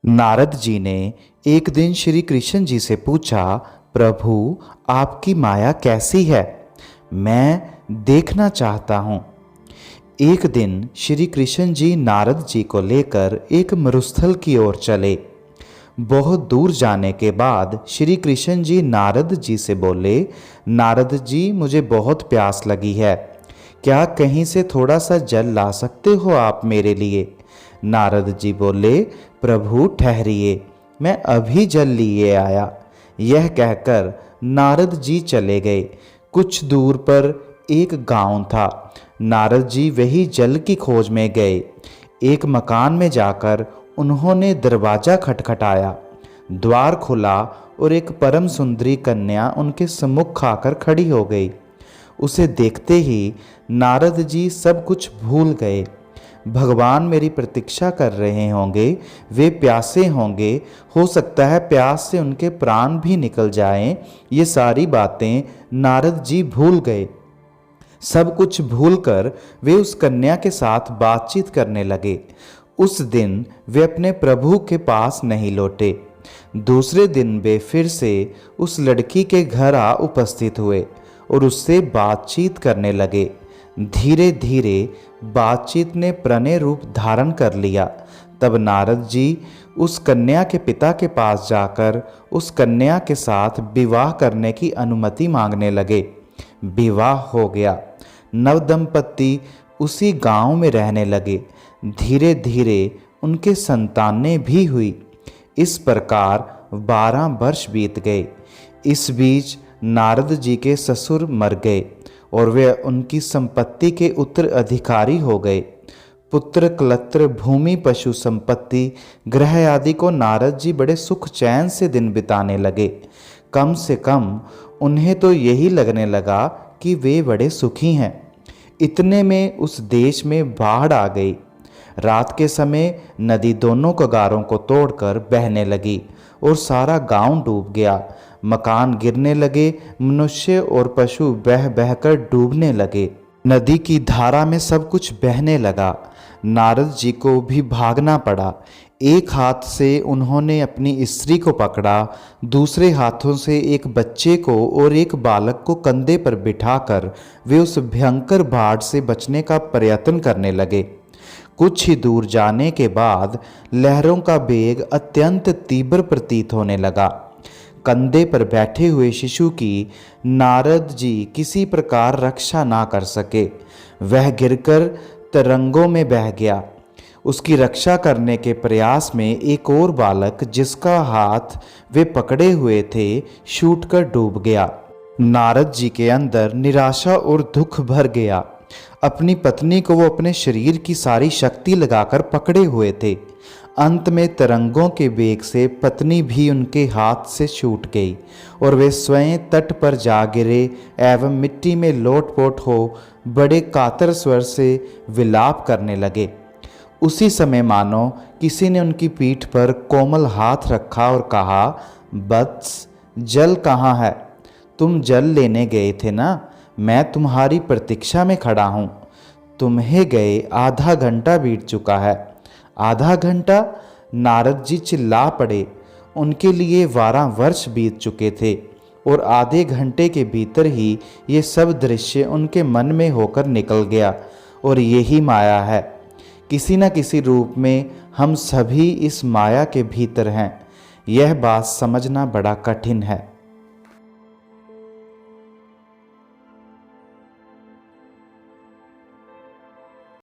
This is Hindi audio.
नारद जी ने एक दिन श्री कृष्ण जी से पूछा, प्रभु आपकी माया कैसी है, मैं देखना चाहता हूँ। एक दिन श्री कृष्ण जी नारद जी को लेकर एक मरुस्थल की ओर चले। बहुत दूर जाने के बाद श्री कृष्ण जी नारद जी से बोले, नारद जी मुझे बहुत प्यास लगी है, क्या कहीं से थोड़ा सा जल ला सकते हो आप मेरे लिए। नारद जी बोले, प्रभु ठहरिए, मैं अभी जल लिए आया। यह कहकर नारद जी चले गए। कुछ दूर पर एक गांव था। नारद जी वही जल की खोज में गए। एक मकान में जाकर उन्होंने दरवाजा खटखटाया। द्वार खुला और एक परम सुंदरी कन्या उनके सम्मुख आकर खड़ी हो गई। उसे देखते ही नारद जी सब कुछ भूल गए। भगवान मेरी प्रतीक्षा कर रहे होंगे, वे प्यासे होंगे, हो सकता है प्यास से उनके प्राण भी निकल जाएं। ये सारी बातें नारद जी भूल गए। सब कुछ भूलकर वे उस कन्या के साथ बातचीत करने लगे। उस दिन वे अपने प्रभु के पास नहीं लौटे। दूसरे दिन वे फिर से उस लड़की के घर आ उपस्थित हुए और उससे बातचीत करने लगे। धीरे धीरे बातचीत ने प्रणय रूप धारण कर लिया। तब नारद जी उस कन्या के पिता के पास जाकर उस कन्या के साथ विवाह करने की अनुमति मांगने लगे। विवाह हो गया। नवदंपति उसी गांव में रहने लगे। धीरे धीरे उनके संतानें भी हुई। इस प्रकार 12 वर्ष बीत गए। इस बीच नारद जी के ससुर मर गए और वे उनकी संपत्ति के उत्तराधिकारी हो गए। पुत्र कलत्र भूमि पशु संपत्ति ग्रह आदि को नारद जी बड़े सुख चैन से दिन बिताने लगे। कम से कम उन्हें तो यही लगने लगा कि वे बड़े सुखी हैं। इतने में उस देश में बाढ़ आ गई। रात के समय नदी दोनों कगारों को तोड़कर बहने लगी और सारा गांव डूब गया। मकान गिरने लगे, मनुष्य और पशु बह बहकर डूबने लगे। नदी की धारा में सब कुछ बहने लगा। नारद जी को भी भागना पड़ा। एक हाथ से उन्होंने अपनी स्त्री को पकड़ा, दूसरे हाथों से एक बच्चे को और एक बालक को कंधे पर बिठाकर वे उस भयंकर बाढ़ से बचने का प्रयत्न करने लगे। कुछ ही दूर जाने के बाद लहरों का वेग अत्यंत तीव्र प्रतीत होने लगा। कंधे पर बैठे हुए शिशु की नारद जी किसी प्रकार रक्षा ना कर सके। वह गिरकर तरंगों में बह गया। उसकी रक्षा करने के प्रयास में एक और बालक जिसका हाथ वे पकड़े हुए थे छूटकर डूब गया। नारद जी के अंदर निराशा और दुख भर गया। अपनी पत्नी को वो अपने शरीर की सारी शक्ति लगाकर पकड़े हुए थे। अंत में तरंगों के वेग से पत्नी भी उनके हाथ से छूट गई और वे स्वयं तट पर जा गिरे एवं मिट्टी में लोटपोट हो बड़े कातर स्वर से विलाप करने लगे। उसी समय मानो किसी ने उनकी पीठ पर कोमल हाथ रखा और कहा, वत्स जल कहाँ है? तुम जल लेने गए थे ना, मैं तुम्हारी प्रतीक्षा में खड़ा हूँ। तुम्हें गए आधा घंटा बीत चुका है। आधा घंटा? नारद जी चिल्ला पड़े। उनके लिए 12 वर्ष बीत चुके थे और आधे घंटे के भीतर ही ये सब दृश्य उनके मन में होकर निकल गया। और यही माया है। किसी न किसी रूप में हम सभी इस माया के भीतर हैं। यह बात समझना बड़ा कठिन है।